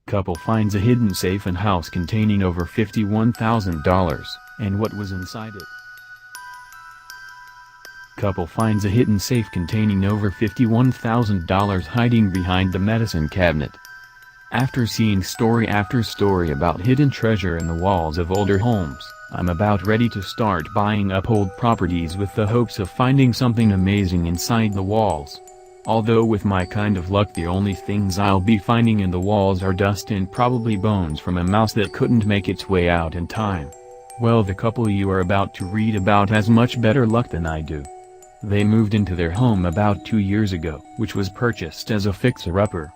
Couple finds a hidden safe in house containing over $51,000, and what was inside it. Couple finds a hidden safe containing over $51,000 hiding behind the medicine cabinet. After seeing story after story about hidden treasure in the walls of older homes, I'm about ready to start buying up old properties with the hopes of finding something amazing inside the walls. Although with my kind of luck the only things I'll be finding in the walls are dust and probably bones from a mouse that couldn't make its way out in time. Well, the couple you are about to read about has much better luck than I do. They moved into their home about 2 years ago, which was purchased as a fixer-upper.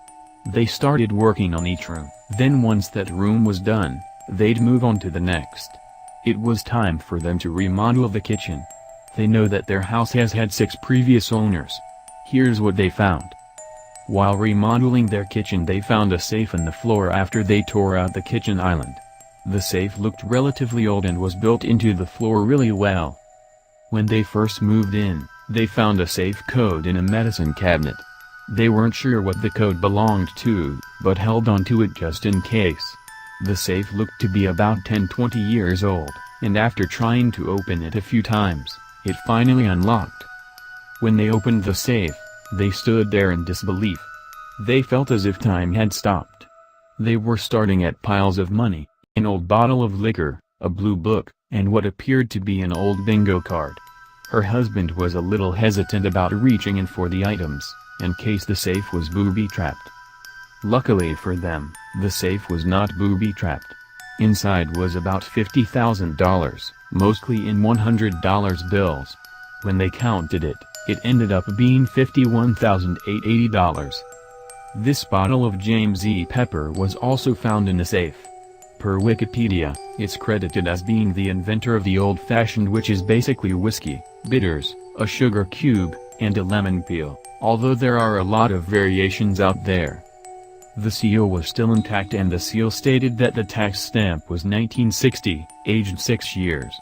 They started working on each room, then once that room was done, they'd move on to the next. It was time for them to remodel the kitchen. They know that their house has had 6 previous owners. Here's what they found. While remodeling their kitchen, they found a safe in the floor after they tore out the kitchen island. The safe looked relatively old and was built into the floor really well. When they first moved in, they found a safe code in a medicine cabinet. They weren't sure what the code belonged to, but held on to it just in case. The safe looked to be about 10-20 years old, and after trying to open it a few times, it finally unlocked. When they opened the safe, they stood there in disbelief. They felt as if time had stopped. They were starting at piles of money, an old bottle of liquor, a blue book, and what appeared to be an old bingo card. Her husband was a little hesitant about reaching in for the items, in case the safe was booby-trapped. Luckily for them, the safe was not booby-trapped. Inside was about $50,000, mostly in $100 bills. When they counted it, it ended up being $51,880. This bottle of James E. Pepper was also found in the safe. Per Wikipedia, it's credited as being the inventor of the old-fashioned, which is basically whiskey, bitters, a sugar cube, and a lemon peel, although there are a lot of variations out there. The seal was still intact and the seal stated that the tax stamp was 1960, aged 6 years.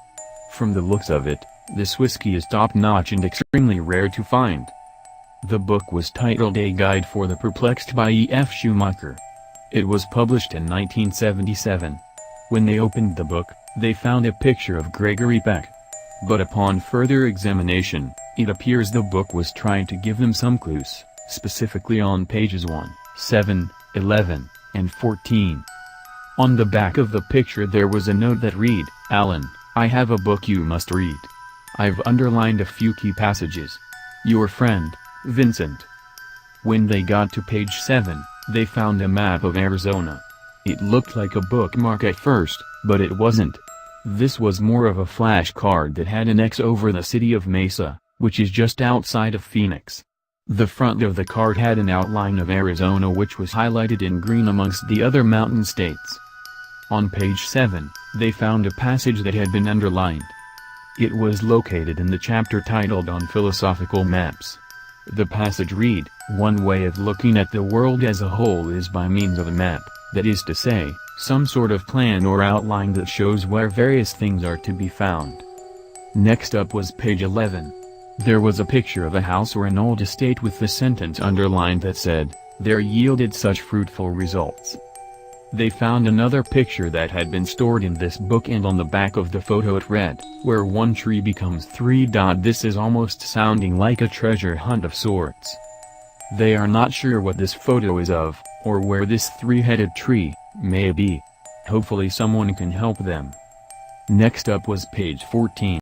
From the looks of it, this whiskey is top-notch and extremely rare to find. The book was titled A Guide for the Perplexed by E. F. Schumacher. It was published in 1977. When they opened the book, they found a picture of Gregory Peck. But upon further examination, it appears the book was trying to give them some clues, specifically on pages 1, 7, 11, and 14. On the back of the picture there was a note that read, "Alan, I have a book you must read. I've underlined a few key passages. Your friend, Vincent." When they got to page 7, they found a map of Arizona. It looked like a bookmark at first, but it wasn't. This was more of a flashcard that had an X over the city of Mesa, which is just outside of Phoenix. The front of the card had an outline of Arizona which was highlighted in green amongst the other mountain states. On page 7, they found a passage that had been underlined. It was located in the chapter titled On Philosophical Maps. The passage read, "One way of looking at the world as a whole is by means of a map, that is to say, some sort of plan or outline that shows where various things are to be found." Next up was page 11. There was a picture of a house or an old estate with the sentence underlined that said, "There yielded such fruitful results." They found another picture that had been stored in this book, and on the back of the photo it read, "Where one tree becomes 3. This is almost sounding like a treasure hunt of sorts. They are not sure what this photo is of, or where this 3-headed tree may be. Hopefully someone can help them. Next up was page 14.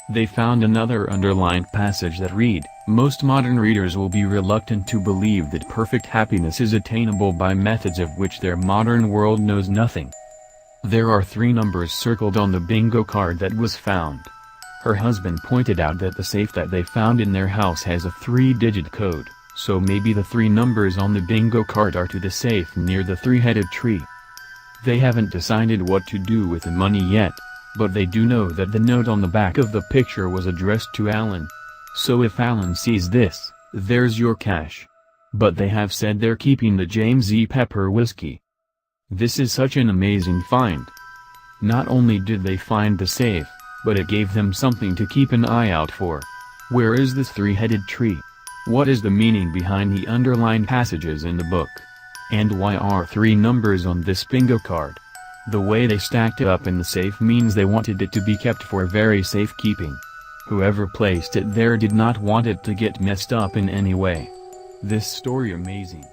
They found another underlined passage that read, "Most modern readers will be reluctant to believe that perfect happiness is attainable by methods of which their modern world knows nothing." There are 3 numbers circled on the bingo card that was found. Her husband pointed out that the safe that they found in their house has a 3-digit code, so maybe the 3 numbers on the bingo card are to the safe near the 3-headed tree. They haven't decided what to do with the money yet, but they do know that the note on the back of the picture was addressed to Alan. So if Alan sees this, there's your cash. But they have said they're keeping the James E. Pepper whiskey. This is such an amazing find. Not only did they find the safe, but it gave them something to keep an eye out for. Where is this 3-headed tree? What is the meaning behind the underlined passages in the book? And why are 3 numbers on this bingo card? The way they stacked it up in the safe means they wanted it to be kept for very safekeeping. Whoever placed it there did not want it to get messed up in any way. This story amazing.